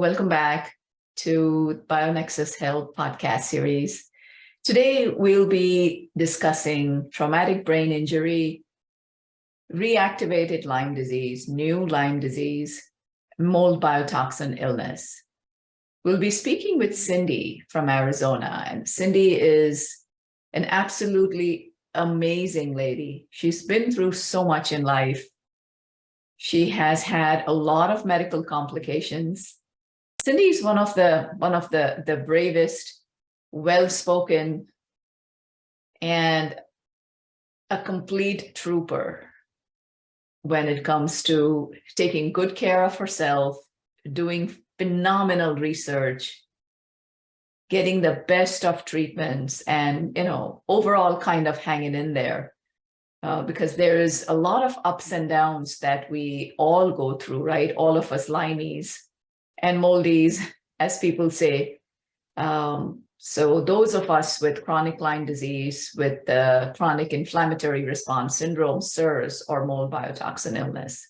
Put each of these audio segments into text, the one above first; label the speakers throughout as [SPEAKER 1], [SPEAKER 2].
[SPEAKER 1] welcome back to BioNexus Health Podcast series. Today, we'll be discussing traumatic brain injury, reactivated Lyme disease, new Lyme disease, mold biotoxin illness. We'll be speaking with Cindy from Arizona, and Cindy is an absolutely amazing lady. She's been through so much in life. She has had a lot of medical complications. Cindy is one of the bravest, well-spoken, and a complete trooper when it comes to taking good care of herself, doing phenomenal research, getting the best of treatments, and overall kind of hanging in there. Because there is a lot of ups and downs that we all go through, right? All of us Lymies and moldies, as people say. So those of us with chronic Lyme disease, with the chronic inflammatory response syndrome, SIRS, or mold biotoxin illness.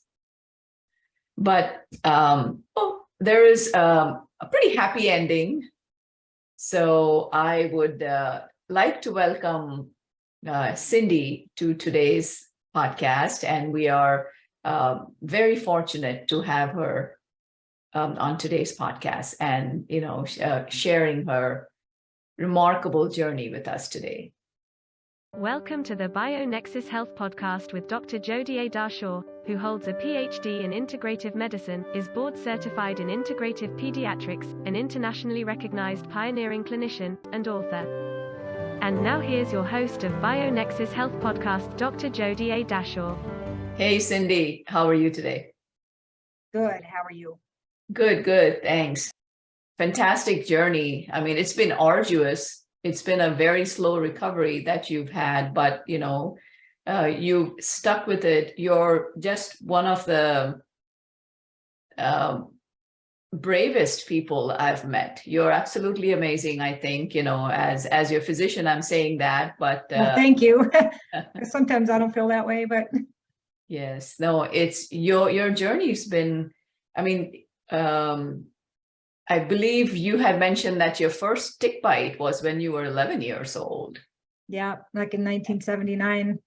[SPEAKER 1] But there is a pretty happy ending. So I would like to welcome Cindy to today's podcast, and we are very fortunate to have her on today's podcast and sharing her remarkable journey with us today.
[SPEAKER 2] Welcome to the BioNexus Health Podcast with Dr. Jodi A. Darshaw, who holds a PhD in integrative medicine, is board certified in integrative pediatrics, an internationally recognized pioneering clinician, and author. And now here's your host of BioNexus Health Podcast, Dr. Jodi A. Darshaw.
[SPEAKER 1] Hey, Cindy, how are you today?
[SPEAKER 3] Good. How are you?
[SPEAKER 1] Good. Thanks. Fantastic journey. I mean, it's been arduous. It's been a very slow recovery that you've had, but you stuck with it. You're just one of the bravest people I've met. You're absolutely amazing, I think, as your physician, I'm saying that, but
[SPEAKER 3] well, thank you. Sometimes I don't feel that way, but
[SPEAKER 1] yes, no, it's your journey's been, I believe you had mentioned that your first tick bite was when you were 11 years old.
[SPEAKER 3] Yeah, like in 1979.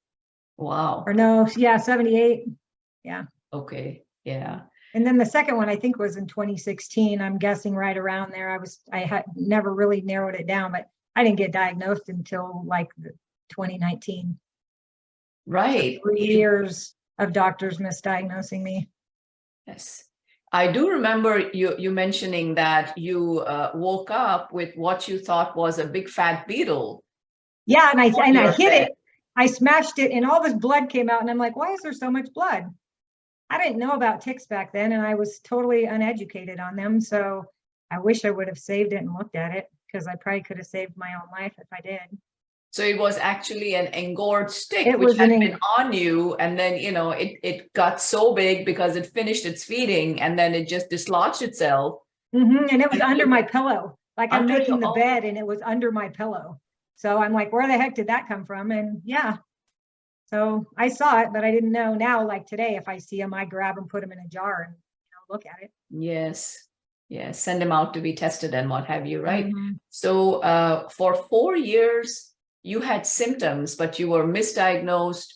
[SPEAKER 1] Wow.
[SPEAKER 3] Or no, yeah, 78. Yeah.
[SPEAKER 1] Okay. Yeah.
[SPEAKER 3] And then the second one, I think, was in 2016. I'm guessing right around there. I had never really narrowed it down, but I didn't get diagnosed until like 2019.
[SPEAKER 1] Right.
[SPEAKER 3] So 3 years of doctors misdiagnosing me.
[SPEAKER 1] Yes. I do remember you mentioning that you woke up with what you thought was a big fat beetle.
[SPEAKER 3] Yeah, and I hit it. I smashed it, and all this blood came out, and I'm like, why is there so much blood? I didn't know about ticks back then, and I was totally uneducated on them. So I wish I would have saved it and looked at it, because I probably could have saved my own life if I did.
[SPEAKER 1] So it was actually an engorged tick,
[SPEAKER 3] It
[SPEAKER 1] which
[SPEAKER 3] was
[SPEAKER 1] had been on you, and then it got so big because it finished its feeding, and then it just dislodged itself.
[SPEAKER 3] Mm-hmm. And it was under my pillow. Like I'm making the
[SPEAKER 1] oh.
[SPEAKER 3] bed, and it was under my pillow. So I'm like, where the heck did that come from? And yeah. So I saw it, but I didn't know. Now, like today, if I see them, I grab them, put them in a jar, and look at it.
[SPEAKER 1] Yes. Send them out to be tested and what have you, right?
[SPEAKER 3] Mm-hmm.
[SPEAKER 1] So for 4 years, you had symptoms, but you were misdiagnosed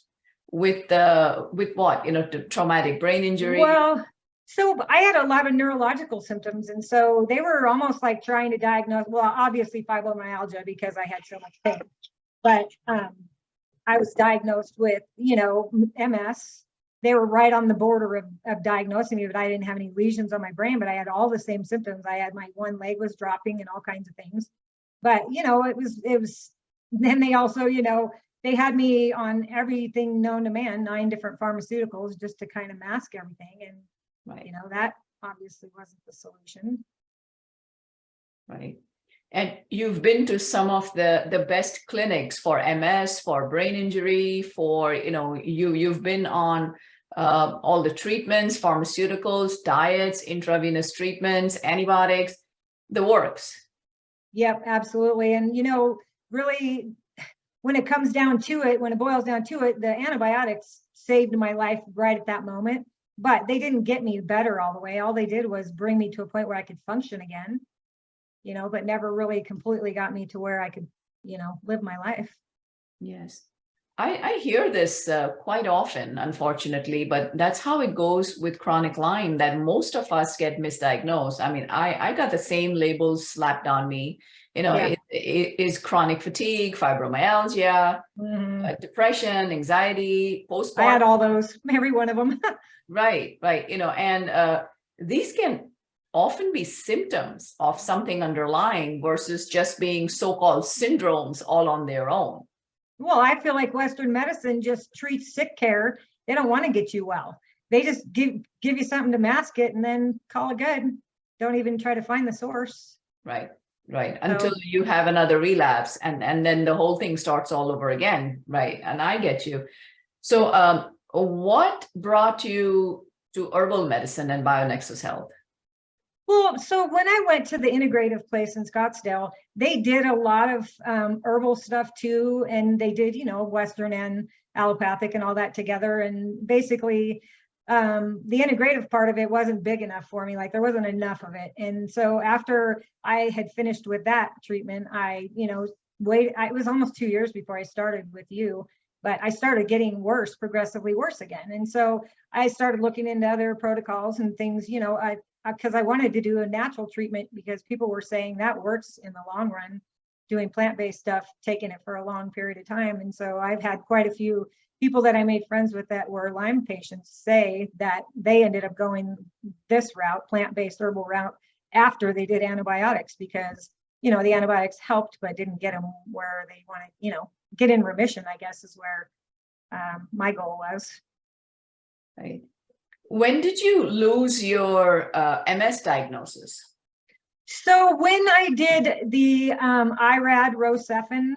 [SPEAKER 1] with what? Traumatic brain injury.
[SPEAKER 3] Well, so I had a lot of neurological symptoms, and so they were almost like trying to diagnose. Well, obviously fibromyalgia because I had so much pain, but I was diagnosed with, MS. They were right on the border of diagnosing me, but I didn't have any lesions on my brain, but I had all the same symptoms. I had my one leg was dropping and all kinds of things. But, it was, then they also, they had me on everything known to man, 9 different pharmaceuticals just to kind of mask everything. And,
[SPEAKER 1] right.
[SPEAKER 3] That obviously wasn't the solution.
[SPEAKER 1] Right. And you've been to some of the best clinics for MS, for brain injury, for, you've been on all the treatments, pharmaceuticals, diets, intravenous treatments, antibiotics, the works.
[SPEAKER 3] Yep, absolutely. And, really, when it comes down to it, when it boils down to it, the antibiotics saved my life right at that moment. but they didn't get me better all the way. All they did was bring me to a point where I could function again, but never really completely got me to where I could, live my life.
[SPEAKER 1] Yes. I hear this quite often, unfortunately, but that's how it goes with chronic Lyme, that most of us get misdiagnosed. I mean, I got the same labels slapped on me.
[SPEAKER 3] Yeah.
[SPEAKER 1] It is chronic fatigue, fibromyalgia,
[SPEAKER 3] Mhm.
[SPEAKER 1] depression, anxiety,
[SPEAKER 3] I
[SPEAKER 1] postpartum.
[SPEAKER 3] had all those, every one of them.
[SPEAKER 1] Right. And these can often be symptoms of something underlying versus just being so-called syndromes all on their own.
[SPEAKER 3] Well, I feel like Western medicine just treats sick care. They don't want to get you well. They just give you something to mask it and then call it good. Don't even try to find the source.
[SPEAKER 1] Right. Until you have another relapse and then the whole thing starts all over again. Right. And I get you. So what brought you to herbal medicine and BioNexus Health?
[SPEAKER 3] Well, so when I went to the integrative place in Scottsdale, they did a lot of herbal stuff too. And they did, Western and allopathic and all that together. And basically, the integrative part of it wasn't big enough for me. Like there wasn't enough of it. And so after I had finished with that treatment, I it was almost 2 years before I started with you, but I started getting worse, progressively worse again. And so I started looking into other protocols and things, because I wanted to do a natural treatment because people were saying that works in the long run, doing plant-based stuff, taking it for a long period of time. And so I've had quite a few people that I made friends with that were Lyme patients say that they ended up going this route, plant-based herbal route, after they did antibiotics because, the antibiotics helped, but didn't get them where they wanted, get in remission, I guess is where my goal was.
[SPEAKER 1] Right. When did you lose your MS diagnosis?
[SPEAKER 3] So when I did the IRAD Rocephin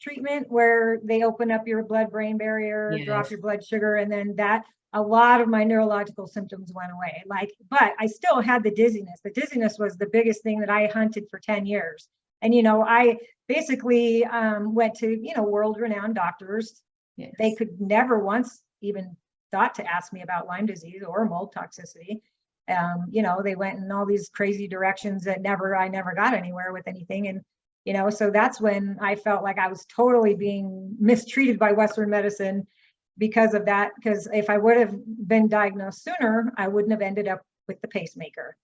[SPEAKER 3] treatment, where they open up your blood-brain barrier,
[SPEAKER 1] Yes.
[SPEAKER 3] drop your blood sugar, and then a lot of my neurological symptoms went away. But I still had the dizziness. The dizziness was the biggest thing that I hunted for 10 years. And, I basically went to, world-renowned doctors.
[SPEAKER 1] Yes.
[SPEAKER 3] They could never once even thought to ask me about Lyme disease or mold toxicity. They went in all these crazy directions that I never got anywhere with anything. And, so that's when I felt like I was totally being mistreated by Western medicine because of that. Because if I would have been diagnosed sooner, I wouldn't have ended up with the pacemaker.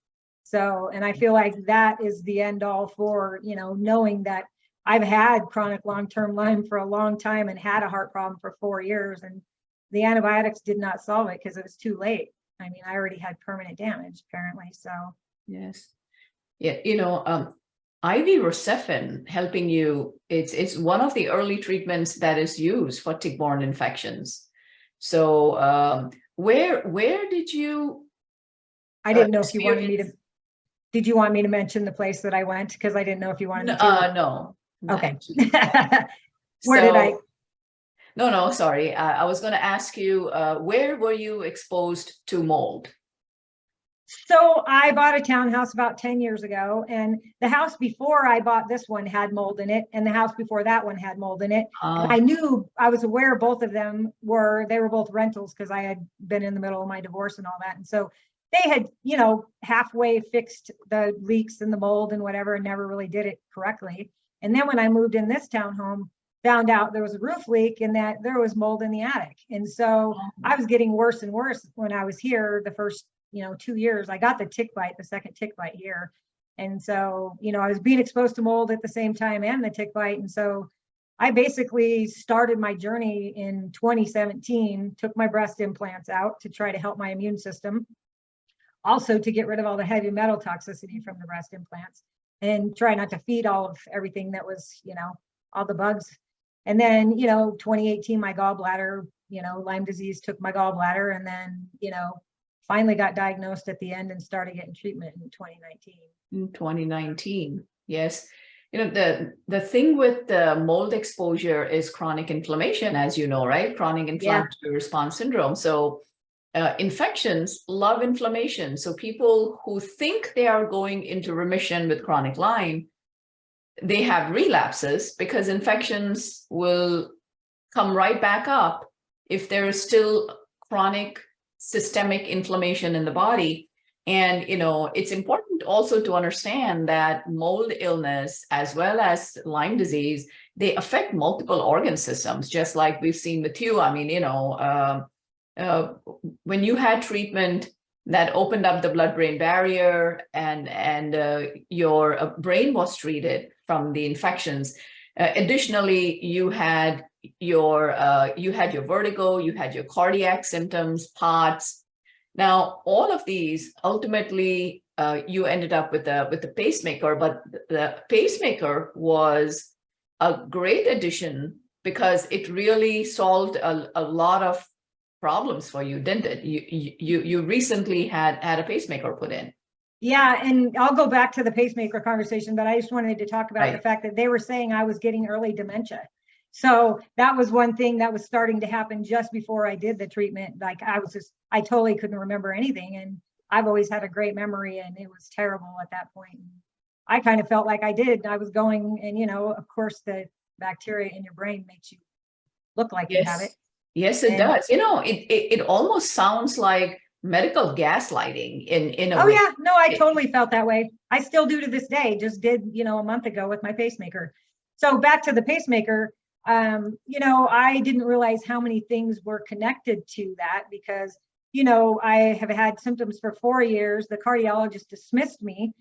[SPEAKER 3] So, and I feel like that is the end all for, knowing that I've had chronic long-term Lyme for a long time and had a heart problem for 4 years. And the antibiotics did not solve it because it was too late. I mean, I already had permanent damage apparently. So
[SPEAKER 1] yes, yeah, IV Rocephin helping you. It's one of the early treatments that is used for tick-borne infections. So where did you?
[SPEAKER 3] I didn't know if you wanted me to. Did you want me to mention the place that I went? Because I didn't know if you wanted me to.
[SPEAKER 1] No.
[SPEAKER 3] Okay. Where did I?
[SPEAKER 1] No, sorry. I was going to ask you, where were you exposed to mold?
[SPEAKER 3] So I bought a townhouse about 10 years ago, and the house before I bought this one had mold in it, and the house before that one had mold in it. And I was aware both of them were both rentals because I had been in the middle of my divorce and all that. And so they had, halfway fixed the leaks and the mold and whatever, and never really did it correctly. And then when I moved in this townhome, found out there was a roof leak and that there was mold in the attic. And so I was getting worse and worse when I was here the first, 2 years. I got the second tick bite here. And so, I was being exposed to mold at the same time and the tick bite. And so I basically started my journey in 2017, took my breast implants out to try to help my immune system. Also to get rid of all the heavy metal toxicity from the breast implants and try not to feed all of everything that was, all the bugs. And then, 2018, my gallbladder, Lyme disease took my gallbladder, and then, finally got diagnosed at the end and started getting treatment in 2019.
[SPEAKER 1] In 2019, yes. The thing with the mold exposure is chronic inflammation, as you know, right? Chronic inflammatory response syndrome. So infections love inflammation. So people who think they are going into remission with chronic Lyme, they have relapses because infections will come right back up if there is still chronic systemic inflammation in the body. And, it's important also to understand that mold illness, as well as Lyme disease, they affect multiple organ systems, just like we've seen with you. I mean, when you had treatment that opened up the blood-brain barrier and your brain was treated from the infections. Additionally, you had your vertigo, you had your cardiac symptoms, POTS. Now, all of these ultimately you ended up with the pacemaker, but the pacemaker was a great addition because it really solved a lot of problems for you, didn't it? You recently had a pacemaker put in.
[SPEAKER 3] Yeah, and I'll go back to the pacemaker conversation, but I just wanted to talk about the fact that they were saying I was getting early dementia. So that was one thing that was starting to happen just before I did the treatment. Like I totally couldn't remember anything. And I've always had a great memory, and it was terrible at that point. I kind of felt like I was going, and of course the bacteria in your brain makes you look like you have it.
[SPEAKER 1] Yes, it does. It almost sounds like medical gaslighting in a way.
[SPEAKER 3] Oh yeah, no, I totally felt that way. I still do to this day, just did, a month ago with my pacemaker. So back to the pacemaker, I didn't realize how many things were connected to that because, I have had symptoms for 4 years. The cardiologist dismissed me,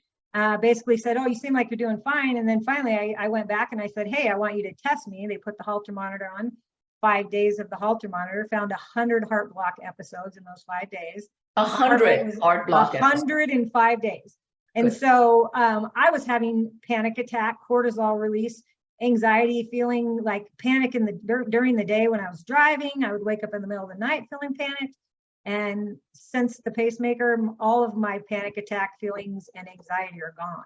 [SPEAKER 3] basically said, oh, you seem like you're doing fine. And then finally I went back and I said, hey, I want you to test me. They put the Holter monitor on. 5 days of the Holter monitor, found 100 heart block episodes in those 5 days.
[SPEAKER 1] 100 heart block
[SPEAKER 3] 100 in 5 days. And so I was having panic attack, cortisol release, anxiety, feeling like panic during the day when I was driving. I would wake up in the middle of the night feeling panicked. And since the pacemaker, all of my panic attack feelings and anxiety are gone.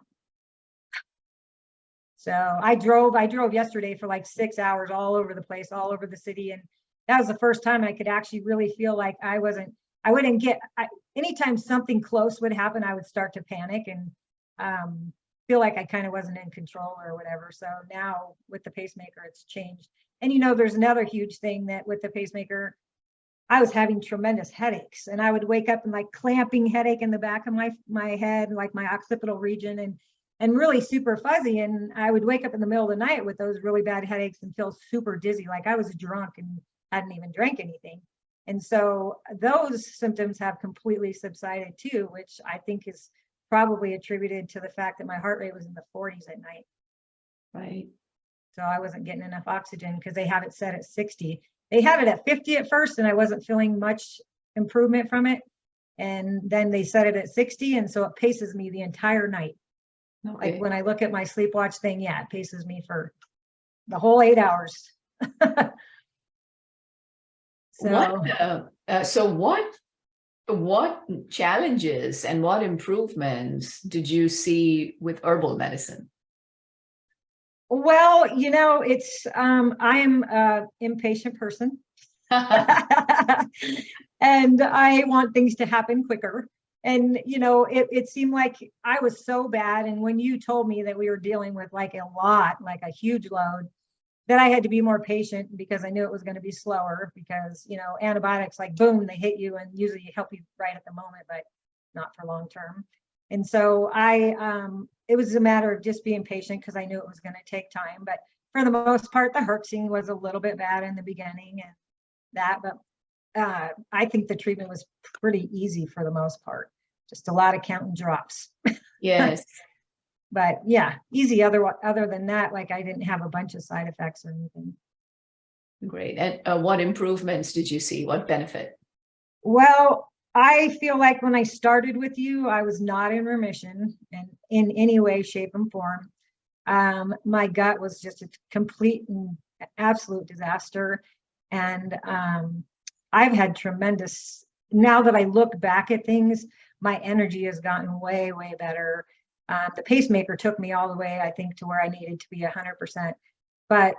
[SPEAKER 3] So I drove yesterday for like 6 hours all over the place, all over the city. And that was the first time I could actually really feel like anytime something close would happen, I would start to panic and feel like I kind of wasn't in control or whatever. So now with the pacemaker, it's changed. And there's another huge thing that with the pacemaker, I was having tremendous headaches, and I would wake up and like clamping headache in the back of my head, like my occipital region, and really super fuzzy. And I would wake up in the middle of the night with those really bad headaches and feel super dizzy, like I was drunk and hadn't even drank anything. And so those symptoms have completely subsided too, which I think is probably attributed to the fact that my heart rate was in the 40s at night.
[SPEAKER 1] Right.
[SPEAKER 3] So I wasn't getting enough oxygen because they have it set at 60. They had it at 50 at first, and I wasn't feeling much improvement from it. And then they set it at 60. And so it paces me the entire night. Okay. Like when I look at my sleep watch thing, it paces me for the whole 8 hours.
[SPEAKER 1] So what challenges and what improvements did you see with herbal medicine?
[SPEAKER 3] Well, it's I am an impatient person. And I want things to happen quicker. And, it seemed like I was so bad. And when you told me that we were dealing with like a huge load, that I had to be more patient because I knew it was going to be slower because, antibiotics, like boom, they hit you and usually help you right at the moment, but not for long term. And so it was a matter of just being patient because I knew it was going to take time. But for the most part, the herxing was a little bit bad in the beginning and that, but I think the treatment was pretty easy for the most part. Just a lot of counting drops.
[SPEAKER 1] Yes.
[SPEAKER 3] But yeah, easy. Other than that, like I didn't have a bunch of side effects or anything.
[SPEAKER 1] Great. And what improvements did you see? What benefit?
[SPEAKER 3] Well, I feel like when I started with you, I was not in remission in any way, shape, and form. My gut was just a complete and absolute disaster. And I've had tremendous, now that I look back at things, my energy has gotten way, way better. The pacemaker took me all the way, I think, to where I needed to be 100%. But,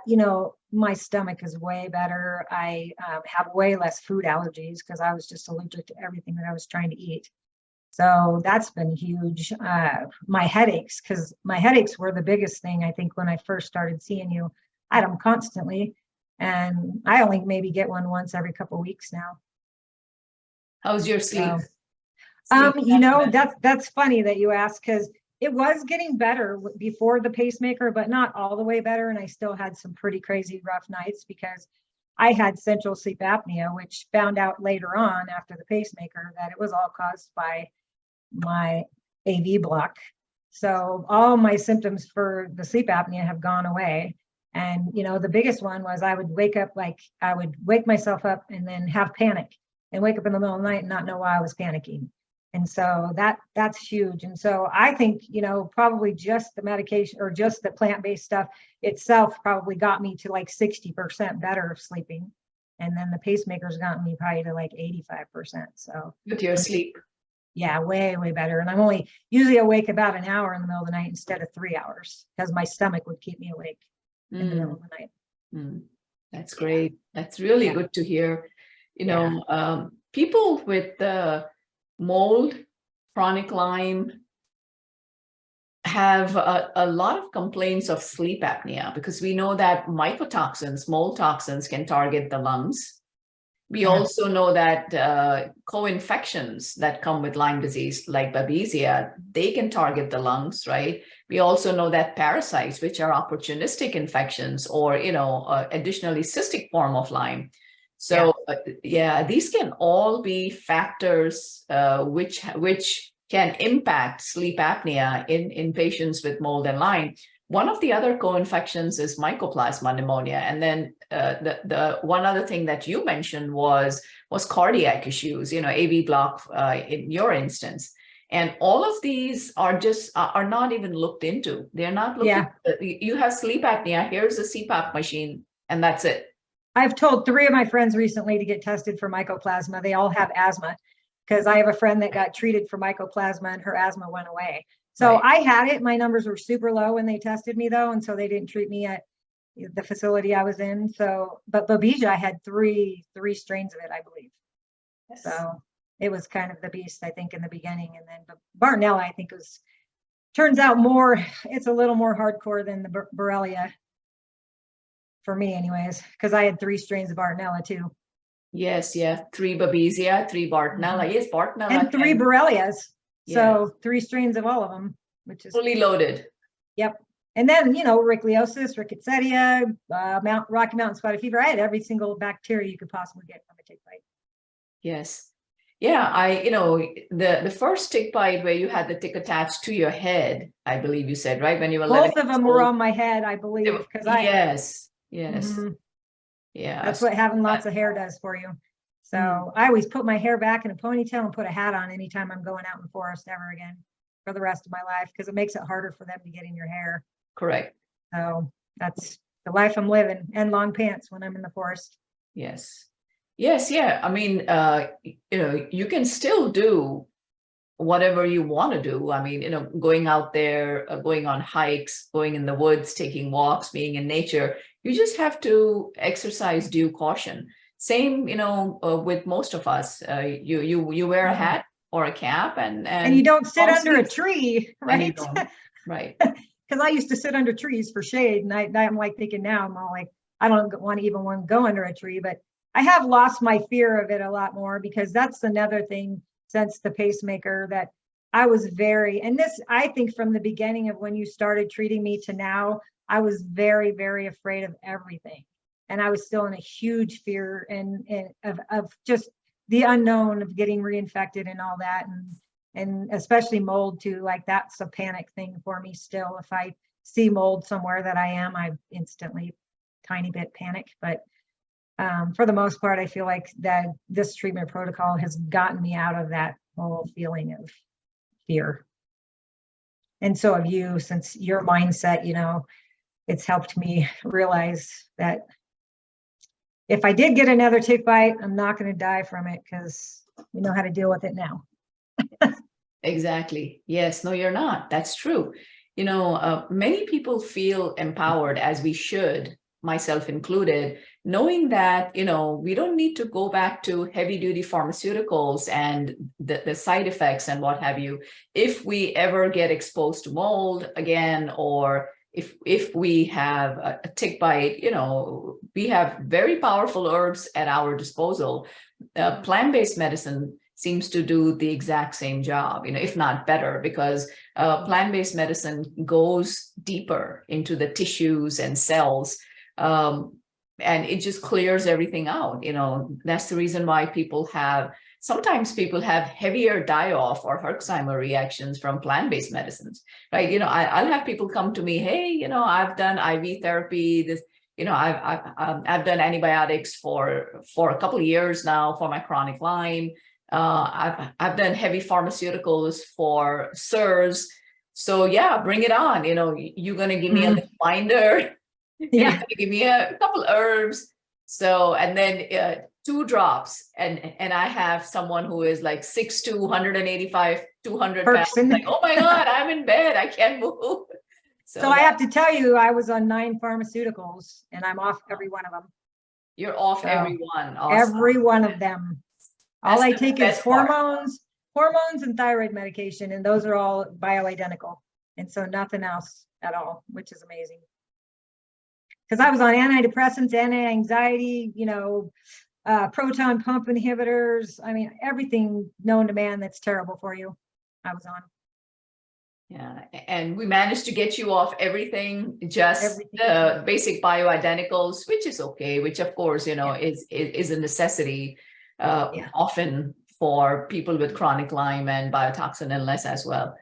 [SPEAKER 3] my stomach is way better. I have way less food allergies because I was just allergic to everything that I was trying to eat. So that's been huge. My headaches, because my headaches were the biggest thing, I think, when I first started seeing you. I had them constantly. And I only maybe get one once every couple of weeks now.
[SPEAKER 1] How's your sleep?
[SPEAKER 3] That's funny that you asked, because it was getting better before the pacemaker, but not all the way better. And I still had some pretty crazy rough nights because I had central sleep apnea, which found out later on after the pacemaker that it was all caused by my AV block. So all my symptoms for the sleep apnea have gone away. And, the biggest one was I would wake myself up and then have panic and wake up in the middle of the night and not know why I was panicking. And so that's huge. And so I think, probably just the medication or just the plant-based stuff itself probably got me to like 60% better of sleeping. And then the pacemaker's gotten me probably to like 85%. So
[SPEAKER 1] With your sleep.
[SPEAKER 3] Yeah, way, way better. And I'm only usually awake about an hour in the middle of the night instead of 3 hours because my stomach would keep me awake in the middle of the night.
[SPEAKER 1] That's great. That's really good to hear. People with mold, chronic Lyme have a lot of complaints of sleep apnea because we know that mycotoxins, mold toxins can target the lungs. We also know that co-infections that come with Lyme disease, like Babesia, they can target the lungs, right? We also know that parasites, which are opportunistic infections or, additionally cystic form of Lyme. So, these can all be factors which can impact sleep apnea in patients with mold and Lyme. One of the other co-infections is Mycoplasma pneumonia. And then the one other thing that you mentioned was cardiac issues, AV block in your instance. And all of these are not even looked into. They're not looked You have sleep apnea, here's a CPAP machine, and that's it.
[SPEAKER 3] I've told 3 of my friends recently to get tested for mycoplasma. They all have asthma because I have a friend that got treated for mycoplasma and her asthma went away. So I had it. My numbers were super low when they tested me though. And so they didn't treat me at the facility I was in. So, but Babesia, I had three strains of it, I believe. Yes. So it was kind of the beast, I think, in the beginning. And then Bartonella, I think turns out it's a little more hardcore than the Borrelia. For me anyways, because I had 3 strains of Bartonella too.
[SPEAKER 1] Yes, 3 Babesia, 3 Bartonella. Yes, Bartonella.
[SPEAKER 3] And 3 Borrelias. So 3 strains of all of them, which is
[SPEAKER 1] fully loaded.
[SPEAKER 3] Yep. And then, Ehrlichiosis, Rickettsia, Rocky Mountain spotted fever. I had every single bacteria you could possibly get from a tick bite.
[SPEAKER 1] Yes. Yeah, the first tick bite where you had the tick attached to your head, I believe you said, right? When you were
[SPEAKER 3] both of them were on my head, I believe, because
[SPEAKER 1] Yes.
[SPEAKER 3] That's what having lots of hair does for you. So I always put my hair back in a ponytail and put a hat on anytime I'm going out in the forest ever again for the rest of my life, because it makes it harder for them to get in your hair.
[SPEAKER 1] Correct.
[SPEAKER 3] So that's the life I'm living, and long pants when I'm in the forest.
[SPEAKER 1] Yes. Yeah. I mean, you can still do whatever you want to do. I mean, going out there, going on hikes, going in the woods, taking walks, being in nature. You just have to exercise due caution. Same, with most of us. You wear a hat or a cap, and
[SPEAKER 3] you don't sit under a tree, right?
[SPEAKER 1] Right.
[SPEAKER 3] Because I used to sit under trees for shade, and I'm like thinking now, I'm all like, I don't want to go under a tree, but I have lost my fear of it a lot more, because that's another thing since the pacemaker that I was and this, I think from the beginning of when you started treating me to now, I was very, very afraid of everything. And I was still in a huge fear of just the unknown of getting reinfected and all that. And especially mold too, like that's a panic thing for me still. If I see mold somewhere that I instantly tiny bit panic. But for the most part, I feel like that this treatment protocol has gotten me out of that whole feeling of fear. And so have you, since your mindset, it's helped me realize that if I did get another tick bite, I'm not going to die from it, because we know how to deal with it now.
[SPEAKER 1] Exactly. Yes. No, you're not. That's true. Many people feel empowered, as we should, myself included, knowing that, we don't need to go back to heavy duty pharmaceuticals and the side effects and what have you. If we ever get exposed to mold again, or if we have a tick bite, we have very powerful herbs at our disposal. Plant-based medicine seems to do the exact same job, if not better, because plant-based medicine goes deeper into the tissues and cells. And it just clears everything out. That's the reason why sometimes people have heavier die-off or Herxheimer reactions from plant-based medicines, right? I'll have people come to me, hey, I've done IV therapy, I've done antibiotics for a couple of years now for my chronic Lyme. I've done heavy pharmaceuticals for SIRS. So yeah, bring it on. You're going to give me a little binder. You're going to give me a couple herbs. So, and then 2 drops. And I have someone who is like 6'2", 185, 200 pounds. Like, oh my God, I'm in bed. I can't move.
[SPEAKER 3] So I have to tell you, I was on 9 pharmaceuticals and I'm off every one of them.
[SPEAKER 1] You're off every one. Awesome.
[SPEAKER 3] Every one of them. All I take is hormones and thyroid medication, and those are all bioidentical. And so nothing else at all, which is amazing. Because I was on antidepressants, anti-anxiety, proton pump inhibitors. I mean, everything known to man that's terrible for you, I was on.
[SPEAKER 1] Yeah, and we managed to get you off everything, just the basic bioidenticals, which is okay, which of course, is a necessity often for people with chronic Lyme and biotoxin illness as well.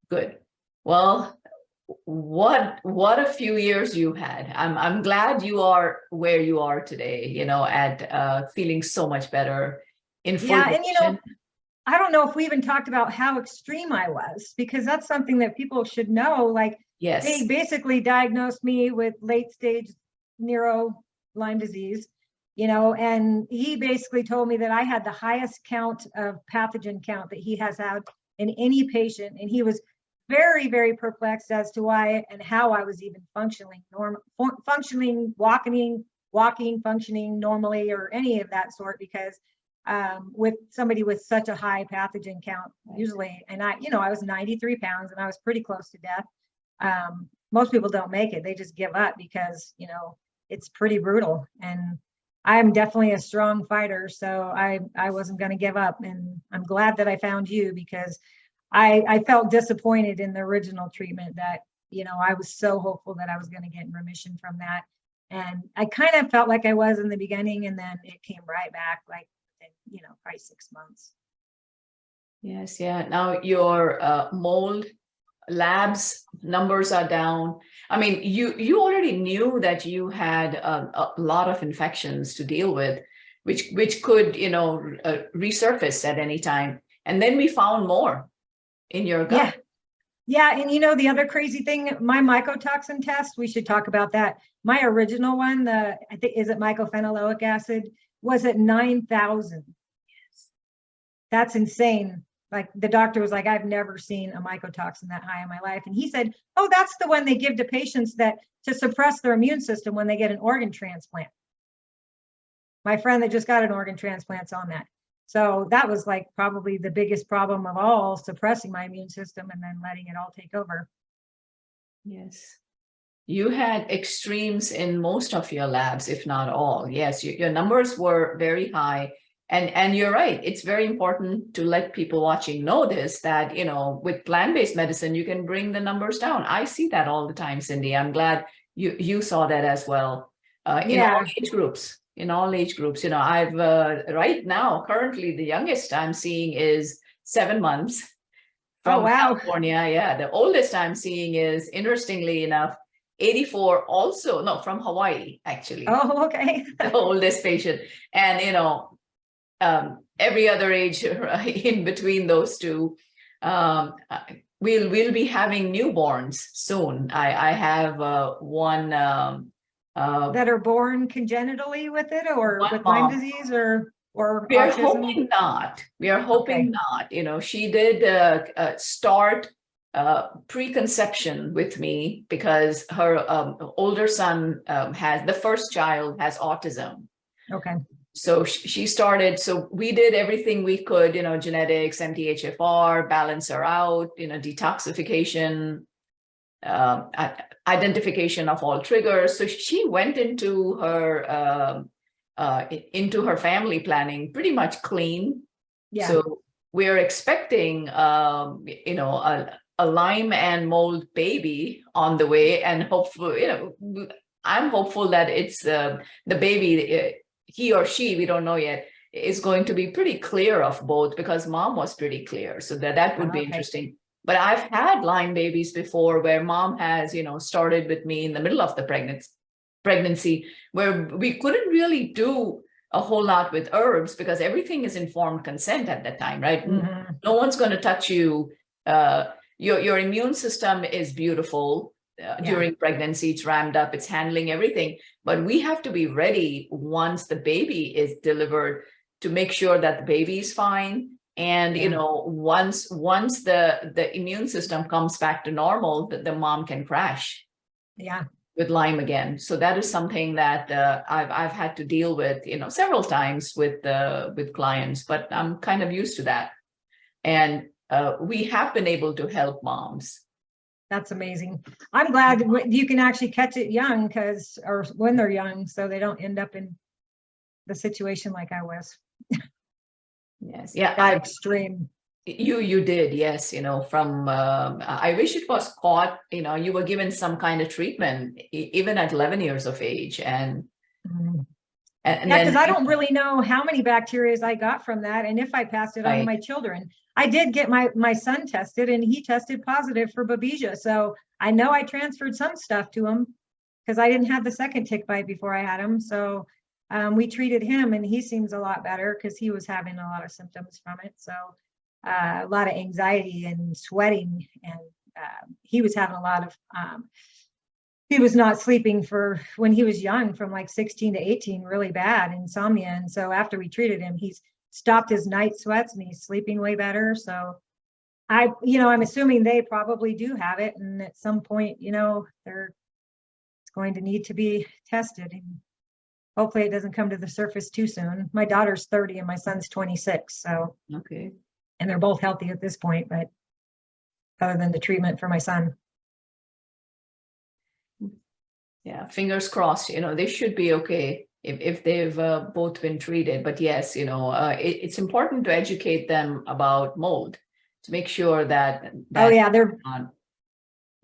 [SPEAKER 1] Good. Well, what a few years you had. I'm glad you are where you are today, at feeling so much better in full remission.
[SPEAKER 3] I don't know if we even talked about how extreme I was, because that's something that people should know. Like,
[SPEAKER 1] yes,
[SPEAKER 3] they basically diagnosed me with late stage neuro Lyme disease, and he basically told me that I had the highest count of pathogen count that he has had in any patient. And he was very, very perplexed as to why and how I was even functioning, walking, functioning normally, or any of that sort, because with somebody with such a high pathogen count, usually, and I was 93 pounds and I was pretty close to death. Most people don't make it. They just give up because, it's pretty brutal. And I'm definitely a strong fighter. So I wasn't going to give up. And I'm glad that I found you, because I felt disappointed in the original treatment that, I was so hopeful that I was going to get in remission from that. And I kind of felt like I was in the beginning, and then it came right back, like, probably 6 months.
[SPEAKER 1] Yes. Yeah. Now your mold labs numbers are down. I mean, you already knew that you had a lot of infections to deal with, which could, resurface at any time. And then we found more in your gut.
[SPEAKER 3] Yeah. And the other crazy thing, my mycotoxin test, we should talk about that. My original one, I think, is it mycophenolic acid, was at 9,000.
[SPEAKER 1] Yes.
[SPEAKER 3] That's insane. Like, the doctor was like, I've never seen a mycotoxin that high in my life. And he said, oh, that's the one they give to patients to suppress their immune system when they get an organ transplant. My friend that just got an organ transplant's on that. So that was like probably the biggest problem of all, suppressing my immune system and then letting it all take over.
[SPEAKER 1] Yes. You had extremes in most of your labs, if not all. Yes, your numbers were very high. And you're right. It's very important to let people watching know this, that, with plant-based medicine, you can bring the numbers down. I see that all the time, Cindy. I'm glad you saw that as well. In all age groups. I've right now, currently, the youngest I'm seeing is 7 months from California. Yeah. The oldest I'm seeing is, interestingly enough, 84, also, no, from Hawaii, actually.
[SPEAKER 3] Oh, okay.
[SPEAKER 1] The oldest patient. And, every other age in between those two. We'll be having newborns soon. I have one
[SPEAKER 3] that are born congenitally with it, or with Lyme disease, or
[SPEAKER 1] we are
[SPEAKER 3] autism?
[SPEAKER 1] hoping not. We are hoping not. She did start preconception with me, because her older son the first child has autism.
[SPEAKER 3] Okay.
[SPEAKER 1] So she started, so we did everything we could, genetics, MTHFR, balance her out, detoxification, identification of all triggers. So she went into her family planning pretty much clean.
[SPEAKER 3] Yeah.
[SPEAKER 1] So we're expecting, a Lyme and mold baby on the way, and hopefully, I'm hopeful that it's the baby, he or she, we don't know yet, is going to be pretty clear of both, because mom was pretty clear. So that would be
[SPEAKER 3] Okay.
[SPEAKER 1] interesting. But I've had Lyme babies before where mom has, started with me in the middle of the pregnancy, where we couldn't really do a whole lot with herbs because everything is informed consent at that time, right?
[SPEAKER 3] Mhm.
[SPEAKER 1] No one's going to touch you. Your immune system is beautiful during pregnancy. It's ramped up. It's handling everything. But we have to be ready once the baby is delivered to make sure that the baby is fine. And once the immune system comes back to normal, the mom can crash.
[SPEAKER 3] Yeah.
[SPEAKER 1] With Lyme again. So that is something that I've had to deal with, several times with clients, but I'm kind of used to that. And we have been able to help moms.
[SPEAKER 3] That's amazing. I'm glad you can actually catch it young, or when they're young, so they don't end up in the situation like I was.
[SPEAKER 1] Yes. Yeah.
[SPEAKER 3] Extreme.
[SPEAKER 1] You did. Yes. From, I wish it was caught, you were given some kind of treatment, even at 11 years of age. And
[SPEAKER 3] because I don't really know how many bacteria I got from that, and if I passed it on to my children. I did get my son tested, and he tested positive for Babesia. So I know I transferred some stuff to him because I didn't have the second tick bite before I had him. So we treated him, and he seems a lot better because he was having a lot of symptoms from it. So a lot of anxiety and sweating, and he was having a lot of he was not sleeping when he was young, from like 16 to 18, really bad insomnia. And so after we treated him, he's stopped his night sweats and he's sleeping way better. So I'm assuming they probably do have it. And at some point, it's going to need to be tested. And hopefully it doesn't come to the surface too soon. My daughter's 30 and my son's 26. So,
[SPEAKER 1] okay.
[SPEAKER 3] And they're both healthy at this point, but other than the treatment for my son.
[SPEAKER 1] Yeah, fingers crossed, they should be okay if they've both been treated. But yes, it's important to educate them about mold to make sure that
[SPEAKER 3] oh yeah,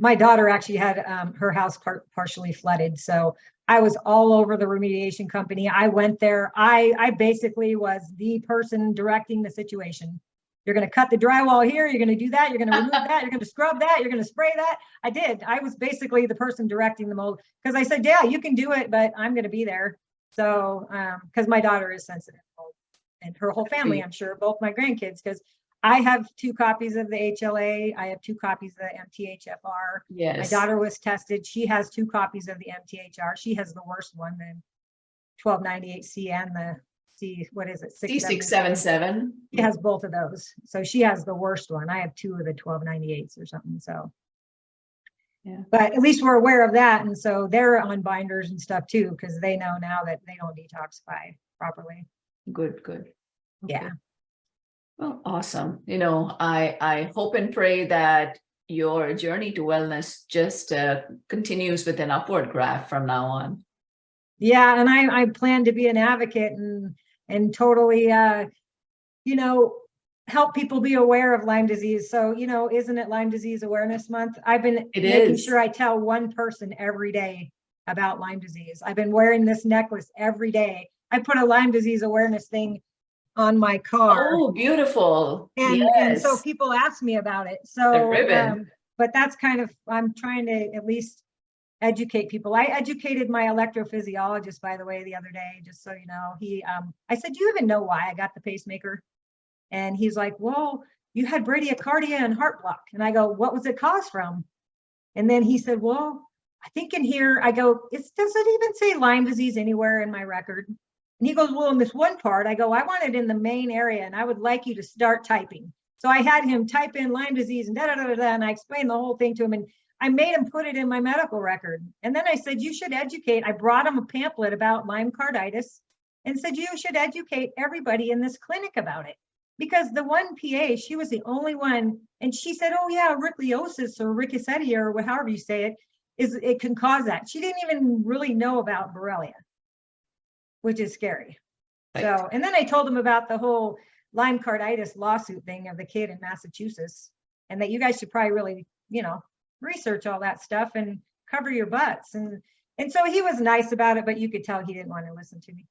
[SPEAKER 3] my daughter actually had her house partially flooded. So I was all over the remediation company. I went there. I basically was the person directing the situation. You're going to cut the drywall here. You're going to do that. You're going to remove that. You're going to scrub that. You're going to spray that. I did. I was basically the person directing the mold because I said, yeah, you can do it, but I'm going to be there. So, because my daughter is sensitive to mold, and her whole family, I'm sure, both my grandkids, because I have 2 copies of the HLA. I have 2 copies of the MTHFR.
[SPEAKER 1] Yes.
[SPEAKER 3] My daughter was tested. She has 2 copies of the MTHR. She has the worst one, the 1298C and the what is it?
[SPEAKER 1] C677.
[SPEAKER 3] She has both of those. So she has the worst one. I have 2 of the 1298s or something. So,
[SPEAKER 1] yeah.
[SPEAKER 3] But at least we're aware of that. And so they're on binders and stuff too, because they know now that they don't detoxify properly.
[SPEAKER 1] Good. Okay.
[SPEAKER 3] Yeah.
[SPEAKER 1] Well, awesome. I hope and pray that your journey to wellness just continues with an upward graph from now on.
[SPEAKER 3] Yeah. And I plan to be an advocate and totally, help people be aware of Lyme disease. So, isn't it Lyme Disease Awareness Month? I've been making sure I tell one person every day about Lyme disease. I've been wearing this necklace every day. I put a Lyme disease awareness thing on my car.
[SPEAKER 1] Oh, beautiful.
[SPEAKER 3] And so people ask me about it. So,
[SPEAKER 1] the ribbon.
[SPEAKER 3] But that's I'm trying to at least educate people. I educated my electrophysiologist, by the way, the other day, just so you know. I said, do you even know why I got the pacemaker? And he's like, well, you had bradycardia and heart block. And I go, what was it caused from? And then he said, well, I think in here, I go, does it even say Lyme disease anywhere in my record? And he goes, well, in this one part, I go, I want it in the main area, and I would like you to start typing. So I had him type in Lyme disease and and I explained the whole thing to him, and I made him put it in my medical record. And then I said, you should educate. I brought him a pamphlet about Lyme carditis and said, you should educate everybody in this clinic about it. Because the one PA, she was the only one, and she said, oh yeah, rickettsiosis or rickettsia or however you say it, it can cause that. She didn't even really know about Borrelia, which is scary. Right. So, and then I told him about the whole Lyme carditis lawsuit thing of the kid in Massachusetts, and that you guys should probably really, research all that stuff and cover your butts. And so he was nice about it, but you could tell he didn't want to listen to me.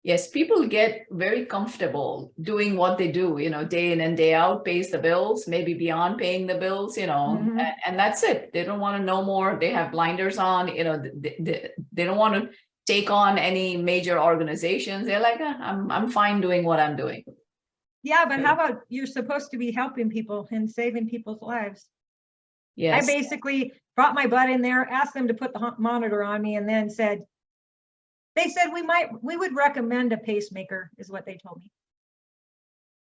[SPEAKER 1] Yes, people get very comfortable doing what they do, day in and day out, pays the bills, maybe beyond paying the bills, and that's it. They don't want to know more. They have blinders on, they don't want to take on any major organizations. They're like, I'm fine doing what I'm doing.
[SPEAKER 3] Yeah, but how about you're supposed to be helping people and saving people's lives?
[SPEAKER 1] Yes.
[SPEAKER 3] I basically brought my butt in there, asked them to put the monitor on me, and then they said we would recommend a pacemaker, is what they told me.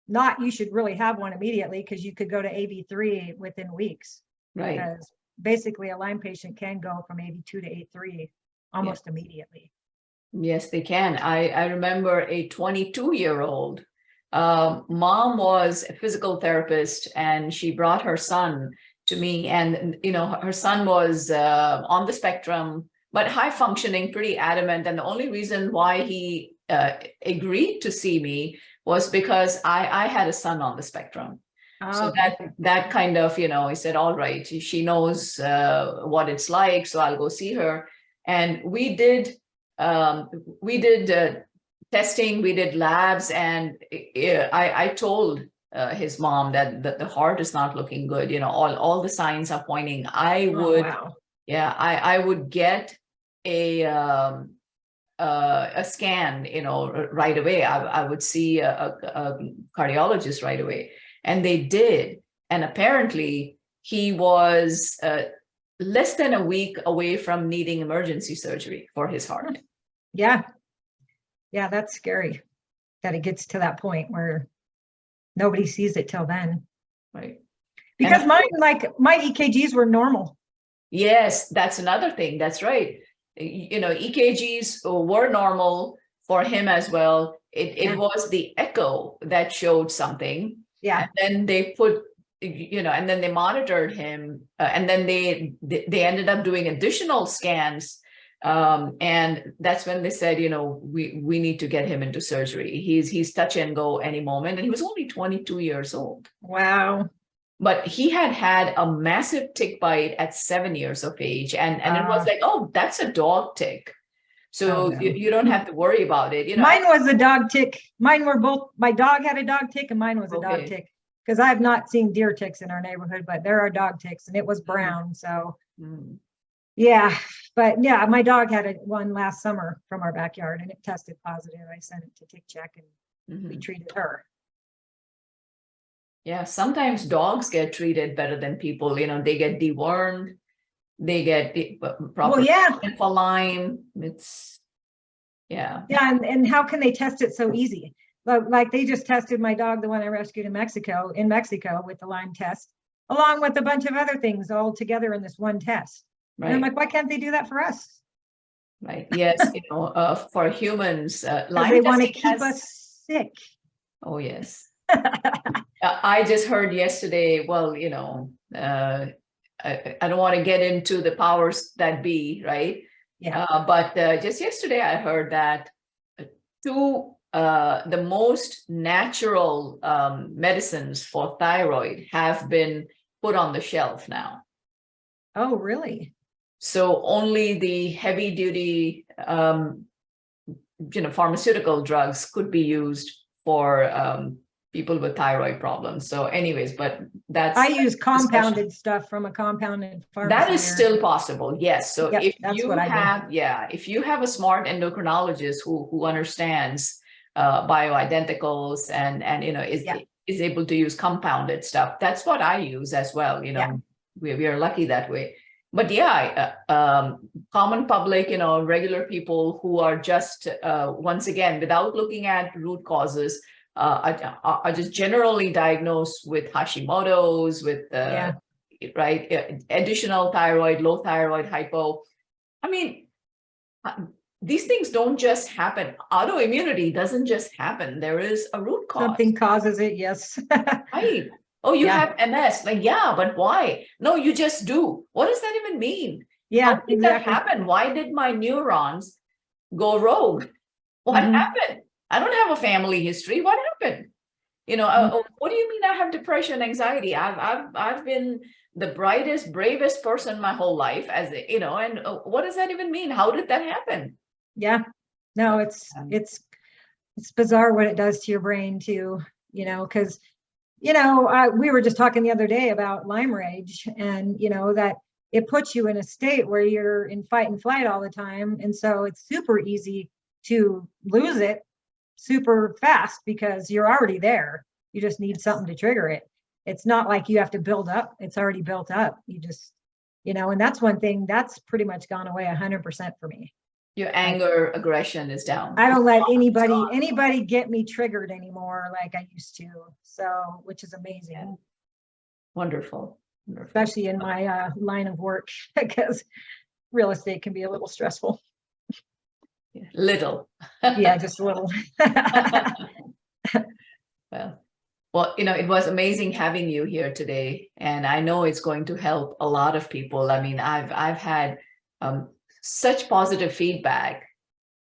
[SPEAKER 3] Not you should really have one immediately, because you could go to AV3 within weeks.
[SPEAKER 1] Right.
[SPEAKER 3] Because basically a Lyme patient can go from AV2 to A3 almost immediately.
[SPEAKER 1] Yes, they can. I remember a 22-year-old mom was a physical therapist, and she brought her son to me, and her son was on the spectrum, but high functioning, pretty adamant. And the only reason why he agreed to see me was because I had a son on the spectrum. So that kind of, he said, all right, she knows what it's like, so I'll go see her. And we did testing, we did labs, and I told his mom that the heart is not looking good. All the signs are pointing. I would get a scan, right away. I would see a cardiologist right away, and they did. And apparently he was less than a week away from needing emergency surgery for his heart.
[SPEAKER 3] Yeah, that's scary that it gets to that point where nobody sees it till then.
[SPEAKER 1] Right.
[SPEAKER 3] Because my EKGs were normal.
[SPEAKER 1] Yes, that's another thing. That's right. EKGs were normal for him as well. It was the echo that showed something.
[SPEAKER 3] Yeah.
[SPEAKER 1] And then they put, and then they monitored him, and then they ended up doing additional scans. And that's when they said, we need to get him into surgery. He's touch and go any moment. And he was only 22 years old.
[SPEAKER 3] Wow.
[SPEAKER 1] But he had a massive tick bite at 7 years of age. And it was like, oh, that's a dog tick. So you don't have to worry about it.
[SPEAKER 3] Mine was a dog tick. Mine were both, my dog had a dog tick and mine was a dog tick. Because I have not seen deer ticks in our neighborhood, but there are dog ticks, and it was brown. So yeah, but yeah, my dog had one last summer from our backyard, and it tested positive. I sent it to tick check, and we treated her.
[SPEAKER 1] Yeah, sometimes dogs get treated better than people. They get dewormed, they get proper treatment for Lyme.
[SPEAKER 3] And how can they test it so easy? Like they just tested my dog, the one I rescued in Mexico with the Lyme test, along with a bunch of other things all together in this one test. Right. And I'm like, why can't they do that for us?
[SPEAKER 1] Right. Yes. For humans, Lyme
[SPEAKER 3] they want to keep us sick.
[SPEAKER 1] Oh, yes. I just heard yesterday, well, I don't want to get into the powers that be, right?
[SPEAKER 3] Yeah.
[SPEAKER 1] But just yesterday I heard that the most natural medicines for thyroid have been put on the shelf now.
[SPEAKER 3] Oh, really?
[SPEAKER 1] So only the heavy duty, pharmaceutical drugs could be used for people with thyroid problems. So anyways, but I
[SPEAKER 3] use compounded stuff from a compounded pharmacy.
[SPEAKER 1] That is still possible. Yes. So if you have a smart endocrinologist who understands bioidenticals and is able to use compounded stuff, that's what I use as well. We are lucky that way. But common public, regular people who are just once again, without looking at root causes, are just generally diagnosed with Hashimoto's, with additional thyroid, low thyroid, hypo. I mean, these things don't just happen. Autoimmunity doesn't just happen. There is a root cause.
[SPEAKER 3] Something causes it, yes.
[SPEAKER 1] Right. Oh, you have MS. Like, but why? No, you just do. What does that even mean?
[SPEAKER 3] Yeah,
[SPEAKER 1] exactly. That happen? Why did my neurons go rogue? What happened? I don't have a family history. What happened? What do you mean I have depression, anxiety? I've been the brightest, bravest person my whole life, and what does that even mean? How did that happen?
[SPEAKER 3] Yeah, no, it's bizarre what it does to your brain too, because, we were just talking the other day about Lyme rage, and, that it puts you in a state where you're in fight and flight all the time. And so it's super easy to lose it super fast because you're already there. You just need something to trigger it. It's not like you have to build up. It's already built up. You just, and that's one thing that's pretty much gone away 100% for me.
[SPEAKER 1] Your anger, aggression is down.
[SPEAKER 3] I don't let anybody get me triggered anymore like I used to. So, which is amazing.
[SPEAKER 1] Yeah. Wonderful.
[SPEAKER 3] Especially in my line of work, because real estate can be a little stressful.
[SPEAKER 1] Little.
[SPEAKER 3] Yeah, just a little.
[SPEAKER 1] Well, it was amazing having you here today, and I know it's going to help a lot of people. I mean, I've had such positive feedback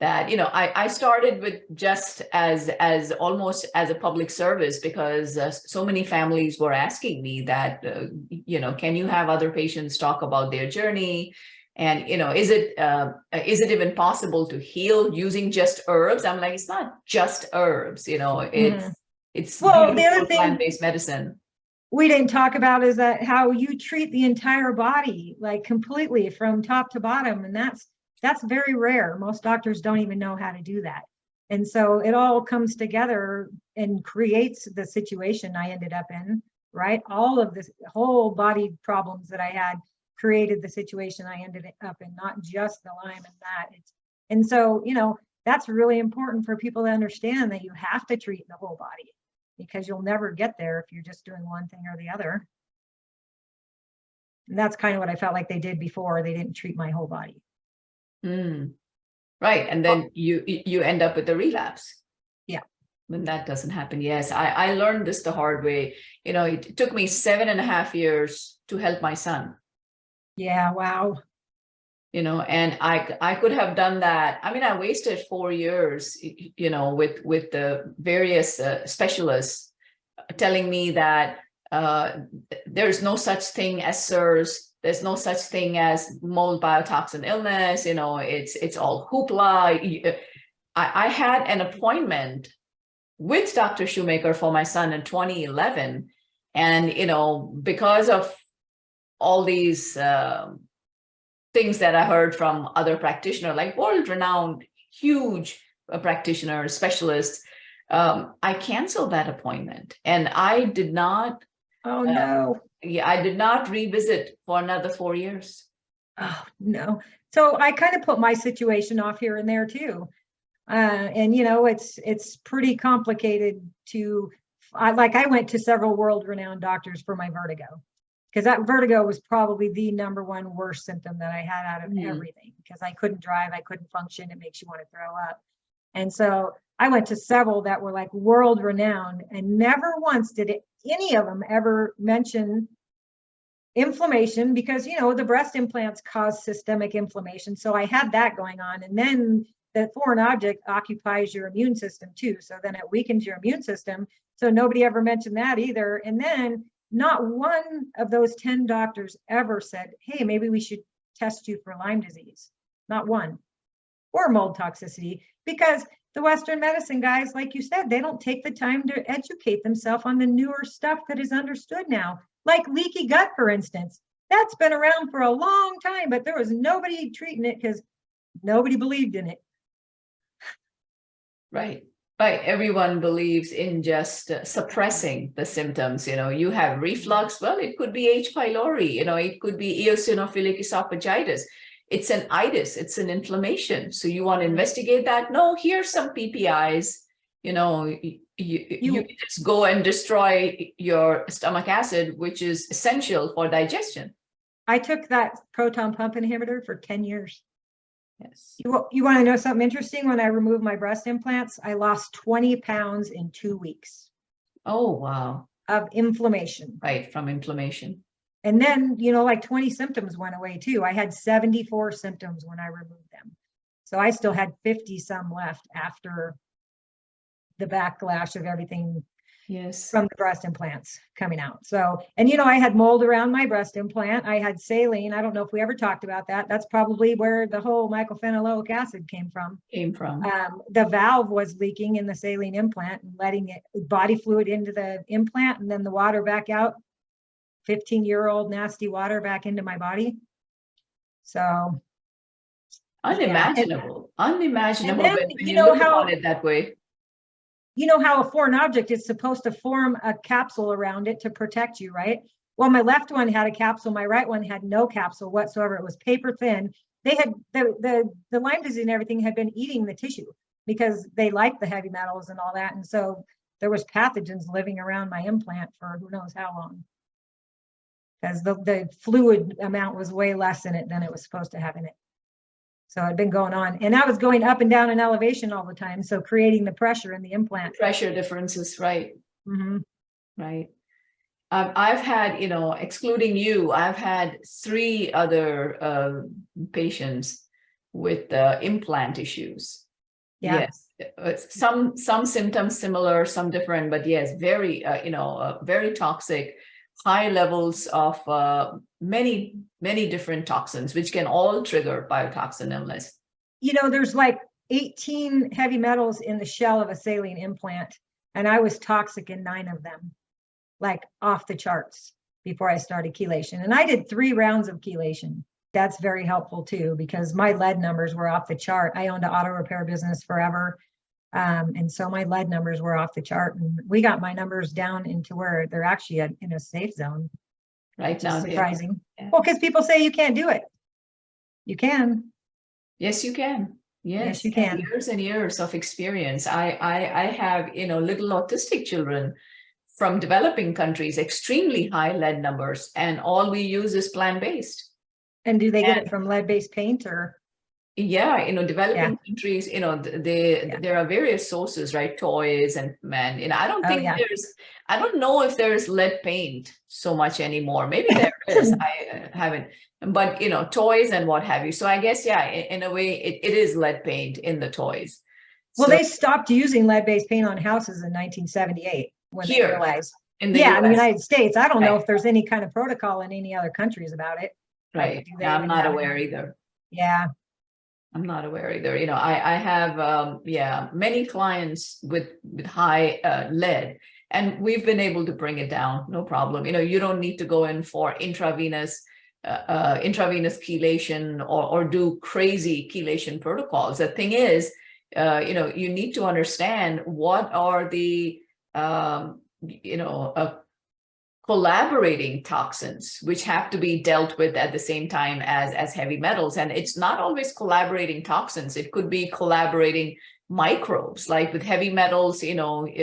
[SPEAKER 1] that I started with just as almost as a public service, because so many families were asking me that can you have other patients talk about their journey, and is it even possible to heal using just herbs? I'm like, it's not just herbs, it's
[SPEAKER 3] well, the other thing
[SPEAKER 1] plant-based medicine
[SPEAKER 3] we didn't talk about is that how you treat the entire body, like completely from top to bottom. And that's very rare. Most doctors don't even know how to do that. And so it all comes together and creates the situation I ended up in, right? All of this whole body problems that I had created the situation I ended up in, not just the Lyme and that. And so, that's really important for people to understand, that you have to treat the whole body, because you'll never get there if you're just doing one thing or the other. And that's kind of what I felt like they did before. They didn't treat my whole body.
[SPEAKER 1] Right. And then you end up with a relapse.
[SPEAKER 3] Yeah.
[SPEAKER 1] When that doesn't happen. Yes. I learned this the hard way. It took me 7.5 years to help my son.
[SPEAKER 3] Yeah. Wow.
[SPEAKER 1] And I could have done that. I mean, I wasted 4 years, with the various specialists telling me that there's no such thing as SIRS. There's no such thing as mold biotoxin illness. It's all hoopla. I had an appointment with Dr. Shoemaker for my son in 2011. And, because of all these things that I heard from other practitioners, like world-renowned, huge practitioners, specialists, I canceled that appointment, and I did not.
[SPEAKER 3] Oh no!
[SPEAKER 1] I did not revisit for another 4 years.
[SPEAKER 3] Oh no! So I kind of put my situation off here and there too, and it's pretty complicated to. I went to several world-renowned doctors for my vertigo, because that vertigo was probably the number one worst symptom that I had out of everything, because I couldn't drive, I couldn't function. It makes you want to throw up. And so I went to several that were like world renowned, and never once did any of them ever mention inflammation, because, the breast implants cause systemic inflammation. So I had that going on. And then the foreign object occupies your immune system too. So then it weakens your immune system. So nobody ever mentioned that either. And then not one of those 10 doctors ever said, hey, maybe we should test you for Lyme disease. Not one. Or mold toxicity, because the Western medicine guys, like you said, they don't take the time to educate themselves on the newer stuff that is understood now, like leaky gut, for instance. That's been around for a long time, but there was nobody treating it because nobody believed in it.
[SPEAKER 1] Right. Everyone believes in just suppressing the symptoms. You have reflux. Well, it could be H. pylori. It could be eosinophilic esophagitis. It's an itis. It's an inflammation. So you want to investigate that? No, here's some PPIs. You just go and destroy your stomach acid, which is essential for digestion.
[SPEAKER 3] I took that proton pump inhibitor for 10 years.
[SPEAKER 1] Yes.
[SPEAKER 3] You want to know something interesting? When I removed my breast implants, I lost 20 pounds in 2 weeks.
[SPEAKER 1] Oh, wow.
[SPEAKER 3] Of inflammation.
[SPEAKER 1] Right, from inflammation.
[SPEAKER 3] And then, like 20 symptoms went away too. I had 74 symptoms when I removed them. So I still had 50 some left after the backlash of everything
[SPEAKER 1] Yes.
[SPEAKER 3] from the breast implants coming out. So, and I had mold around my breast implant. I had saline. I don't know if we ever talked about that. That's probably where the whole mycophenolate acid came from. The valve was leaking in the saline implant and letting it body fluid into the implant and then the water back out, 15-year-old nasty water back into my body. So
[SPEAKER 1] unimaginable, unimaginable
[SPEAKER 3] then,
[SPEAKER 1] when you look
[SPEAKER 3] how,
[SPEAKER 1] upon it that way.
[SPEAKER 3] You know how a foreign object is supposed to form a capsule around it to protect you, right? Well, my left one had a capsule, my right one had no capsule whatsoever. It was paper thin. They had the Lyme disease and everything had been eating the tissue because they like the heavy metals and all that. And so there was pathogens living around my implant for who knows how long. Because the fluid amount was way less in it than it was supposed to have in it. So it'd been going on, and I was going up and down in elevation all the time. So creating the pressure in the implant.
[SPEAKER 1] Pressure differences, right?
[SPEAKER 3] Mm-hmm.
[SPEAKER 1] Right. I've had, excluding you, I've had 3 other patients with implant issues.
[SPEAKER 3] Yeah.
[SPEAKER 1] Yes. Some symptoms similar, some different, but yes, very, very toxic, high levels of many different toxins, which can all trigger biotoxin illness.
[SPEAKER 3] There's like 18 heavy metals in the shell of a saline implant, and I was toxic in 9 of them, like off the charts before I started chelation. And I did 3 rounds of chelation. That's very helpful too, because my lead numbers were off the chart. I owned an auto repair business forever. And so my lead numbers were off the chart, and we got my numbers down into where they're actually in a safe zone.
[SPEAKER 1] Right now,
[SPEAKER 3] surprising.
[SPEAKER 1] Yeah.
[SPEAKER 3] Well, because people say you can't do it. You can.
[SPEAKER 1] Yes, you can. Yes,
[SPEAKER 3] you can.
[SPEAKER 1] Years and years of experience. I have, little autistic children from developing countries, extremely high lead numbers, and all we use is plant-based.
[SPEAKER 3] And do they get it from lead-based paint or?
[SPEAKER 1] Yeah, developing countries, there are various sources, right? Toys and I don't think I don't know if there's lead paint so much anymore. Maybe there is. I haven't, but toys and what have you. So I guess, in a way, it is lead paint in the toys.
[SPEAKER 3] Well, they stopped using lead-based paint on houses in 1978 when they realized. In the United States. I don't know if there's any kind of protocol in any other countries about it.
[SPEAKER 1] Right. I'm not aware either.
[SPEAKER 3] Yeah.
[SPEAKER 1] I'm not aware either. I have, many clients with high lead, and we've been able to bring it down. No problem. You don't need to go in for intravenous chelation or do crazy chelation protocols. The thing is, you need to understand what are the, collaborating toxins, which have to be dealt with at the same time as heavy metals. And it's not always collaborating toxins. It could be collaborating microbes, like with heavy metals, one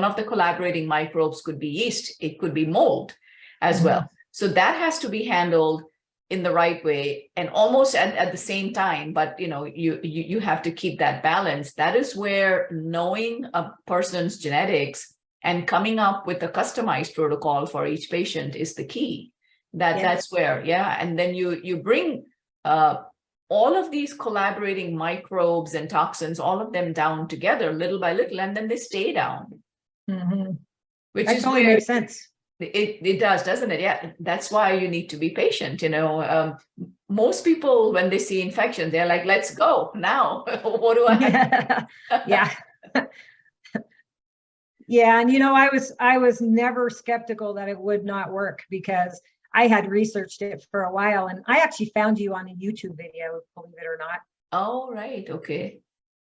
[SPEAKER 1] of the collaborating microbes could be yeast. It could be mold as well. So that has to be handled in the right way and almost at the same time, but you have to keep that balance. That is where knowing a person's genetics and coming up with a customized protocol for each patient is the key. That's where, and then you bring all of these collaborating microbes and toxins, all of them down together little by little, and then they stay down. Which
[SPEAKER 3] that totally makes sense.
[SPEAKER 1] It does, doesn't it? Yeah, that's why you need to be patient. Most people, when they see infection, they're like, let's go now. What do I
[SPEAKER 3] Yeah. And I was never skeptical that it would not work because I had researched it for a while, and I actually found you on a YouTube video, believe it or not.
[SPEAKER 1] Oh, right. Okay.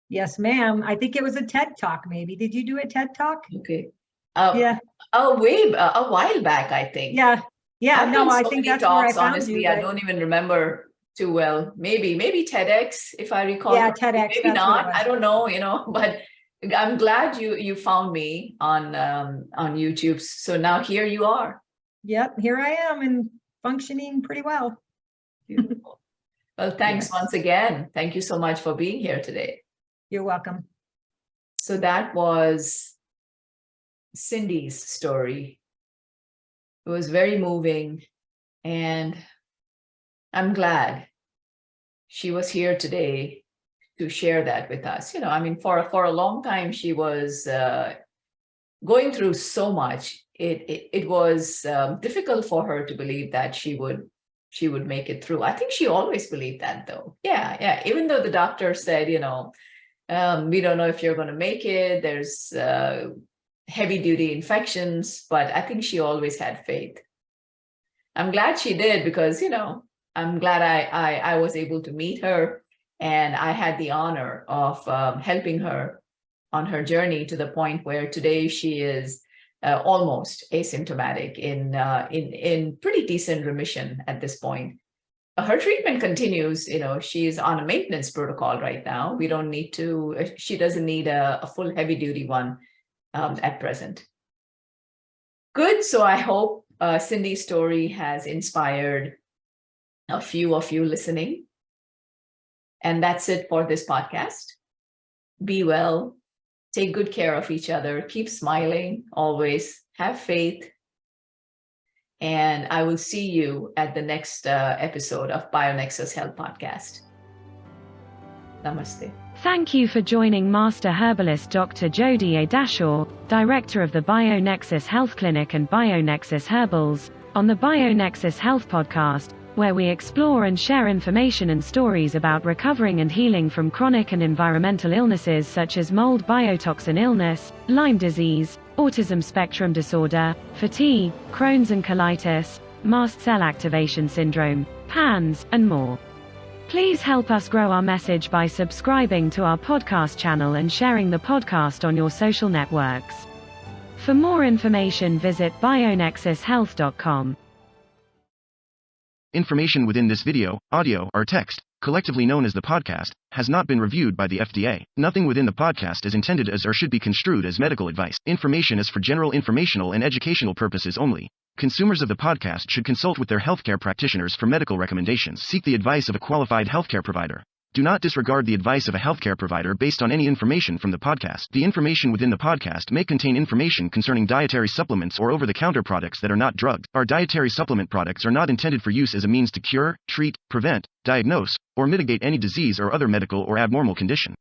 [SPEAKER 3] Yes, ma'am. I think it was a TED Talk, maybe. Did you do a TED Talk?
[SPEAKER 1] Okay.
[SPEAKER 3] Yeah.
[SPEAKER 1] A while back, I think.
[SPEAKER 3] Yeah. Yeah.
[SPEAKER 1] I've done
[SPEAKER 3] I
[SPEAKER 1] so
[SPEAKER 3] think
[SPEAKER 1] many
[SPEAKER 3] that's
[SPEAKER 1] talks,
[SPEAKER 3] where I found
[SPEAKER 1] honestly,
[SPEAKER 3] you.
[SPEAKER 1] I don't even remember too well. Maybe TEDx, if I recall.
[SPEAKER 3] Yeah, TEDx.
[SPEAKER 1] Maybe not. I don't know, but I'm glad you found me on YouTube. So now here you are.
[SPEAKER 3] Yep, here I am and functioning pretty well.
[SPEAKER 1] Beautiful. Well, thanks once again. Thank you so much for being here today.
[SPEAKER 3] You're welcome.
[SPEAKER 1] So that was Cindy's story. It was very moving, and I'm glad she was here today to share that with us. I mean, for a long time, she was going through so much. It was difficult for her to believe that she would make it through. I think she always believed that, though. Yeah. Even though the doctor said, we don't know if you're going to make it. There's heavy duty infections, but I think she always had faith. I'm glad she did, because, I'm glad I was able to meet her, and I had the honor of helping her on her journey to the point where today she is almost asymptomatic, in pretty decent remission at this point. Her treatment continues. She's on a maintenance protocol right now. She doesn't need a full heavy duty one at present. Good. So I hope Cindy's story has inspired a few of you listening. And that's it for this podcast. Be well, take good care of each other, keep smiling, always have faith. And I will see you at the next episode of BioNexus Health Podcast. Namaste.
[SPEAKER 2] Thank you for joining Master Herbalist Dr. Jody A. Dashaw, Director of the BioNexus Health Clinic and BioNexus Herbals, on the BioNexus Health Podcast, where we explore and share information and stories about recovering and healing from chronic and environmental illnesses such as mold biotoxin illness, Lyme disease, autism spectrum disorder, fatigue, Crohn's and colitis, mast cell activation syndrome, PANS, and more. Please help us grow our message by subscribing to our podcast channel and sharing the podcast on your social networks. For more information, visit bionexushealth.com.
[SPEAKER 4] Information within this video, audio, or text, collectively known as the podcast, has not been reviewed by the FDA. Nothing within the podcast is intended as or should be construed as medical advice. Information is for general informational and educational purposes only. Consumers of the podcast should consult with their healthcare practitioners for medical recommendations. Seek the advice of a qualified healthcare provider. Do not disregard the advice of a healthcare provider based on any information from the podcast. The information within the podcast may contain information concerning dietary supplements or over-the-counter products that are not drugged. Our dietary supplement products are not intended for use as a means to cure, treat, prevent, diagnose, or mitigate any disease or other medical or abnormal condition.